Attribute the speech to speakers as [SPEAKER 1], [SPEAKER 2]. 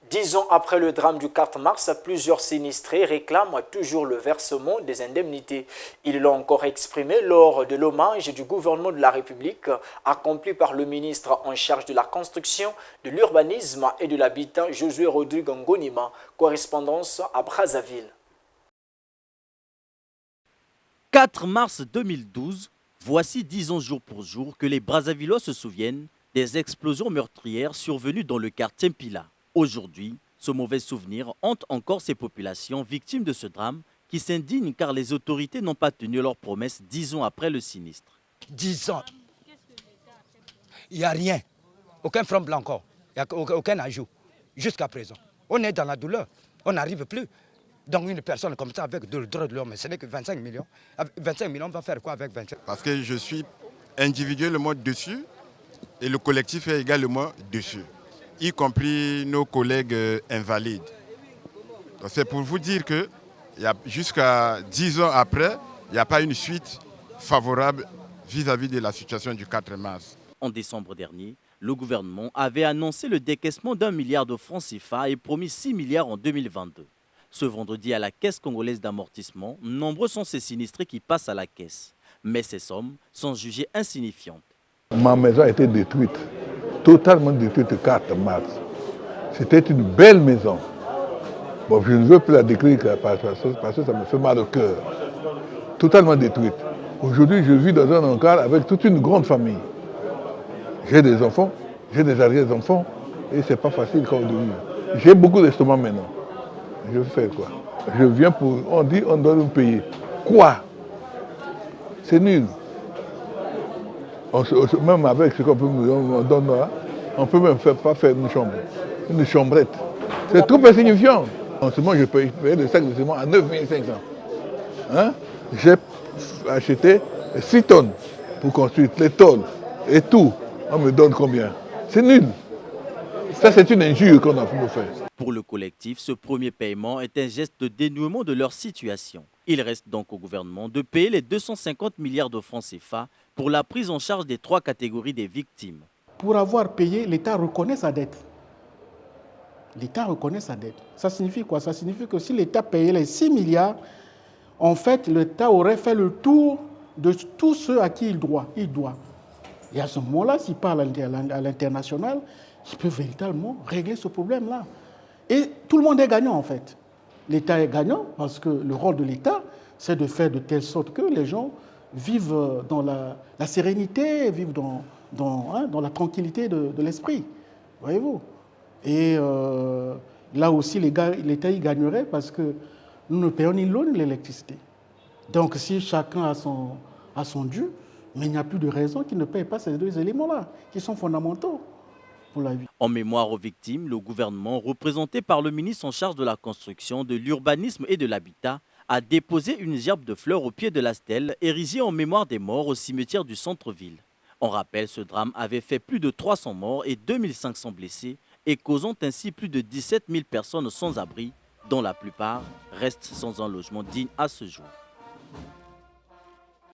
[SPEAKER 1] 10 ans après le drame du 4 mars, plusieurs sinistrés réclament toujours le versement des indemnités. Ils l'ont encore exprimé lors de l'hommage du gouvernement de la République accompli par le ministre en charge de la construction, de l'urbanisme et de l'habitat, Josué Rodrigue Ngonima, correspondance à Brazzaville.
[SPEAKER 2] 4 mars 2012, voici 10 ans jour pour jour que les Brazzavillois se souviennent des explosions meurtrières survenues dans le quartier Mpila. Aujourd'hui, ce mauvais souvenir hante encore ces populations victimes de ce drame qui s'indignent car les autorités n'ont pas tenu leurs promesses 10 ans après le sinistre.
[SPEAKER 3] 10 ans, il n'y a rien, aucun front blanc encore, il n'y a aucun ajout jusqu'à présent. On est dans la douleur, on n'arrive plus. Donc une personne comme ça avec le droit de l'homme, ce n'est que 25 millions. 25 millions, on va faire quoi avec 25?
[SPEAKER 4] Parce que je suis individuellement dessus et le collectif est également dessus, y compris nos collègues invalides. C'est pour vous dire que jusqu'à 10 ans après, il n'y a pas une suite favorable vis-à-vis de la situation du 4 mars.
[SPEAKER 2] En décembre dernier, le gouvernement avait annoncé le décaissement d'1 milliard de francs CFA et promis 6 milliards en 2022. Ce vendredi, à la Caisse congolaise d'amortissement, nombreux sont ces sinistrés qui passent à la caisse. Mais ces sommes sont jugées insignifiantes.
[SPEAKER 5] Ma maison a été détruite, totalement détruite le 4 mars. C'était une belle maison. Bon, je ne veux plus la décrire parce que ça me fait mal au cœur. Totalement détruite. Aujourd'hui, je vis dans un encart avec toute une grande famille. J'ai des enfants, j'ai des arrière-enfants, et c'est pas facile comme au début. J'ai beaucoup d'estomac maintenant. Je fais quoi? Je viens pour... On dit on doit nous payer. Quoi? C'est nul. Même avec ce qu'on peut nous donner là, on ne peut même pas faire une chambrette. C'est trop insignifiant. En ce moment, je peux payer le sac de ciment à 9 500. Hein? J'ai acheté 6 tonnes pour construire les tôles et tout. On me donne combien? C'est nul. Ça, c'est une injure qu'on a pu nous faire.
[SPEAKER 2] Pour le collectif, ce premier paiement est un geste de dénouement de leur situation. Il reste donc au gouvernement de payer les 250 milliards de francs CFA pour la prise en charge des 3 catégories des victimes.
[SPEAKER 6] Pour avoir payé, l'État reconnaît sa dette. L'État reconnaît sa dette. Ça signifie quoi? Ça signifie que si l'État payait les 6 milliards, en fait, l'État aurait fait le tour de tous ceux à qui il doit. Et à ce moment-là, s'il parle à l'international, il peut véritablement régler ce problème-là. Et tout le monde est gagnant, en fait. L'État est gagnant parce que le rôle de l'État, c'est de faire de telle sorte que les gens vivent dans la sérénité, vivent dans la tranquillité de l'esprit. Voyez-vous? Et là aussi, l'État y gagnerait parce que nous ne payons ni l'eau ni l'électricité. Donc si chacun a son dû, mais il n'y a plus de raison qu'il ne paye pas ces 2 éléments-là, qui sont fondamentaux pour la vie.
[SPEAKER 2] En mémoire aux victimes, le gouvernement, représenté par le ministre en charge de la construction, de l'urbanisme et de l'habitat, a déposé une gerbe de fleurs au pied de la stèle érigée en mémoire des morts au cimetière du centre-ville. On rappelle, ce drame avait fait plus de 300 morts et 2500 blessés et causant ainsi plus de 17 000 personnes sans abri, dont la plupart restent sans un logement digne à ce jour.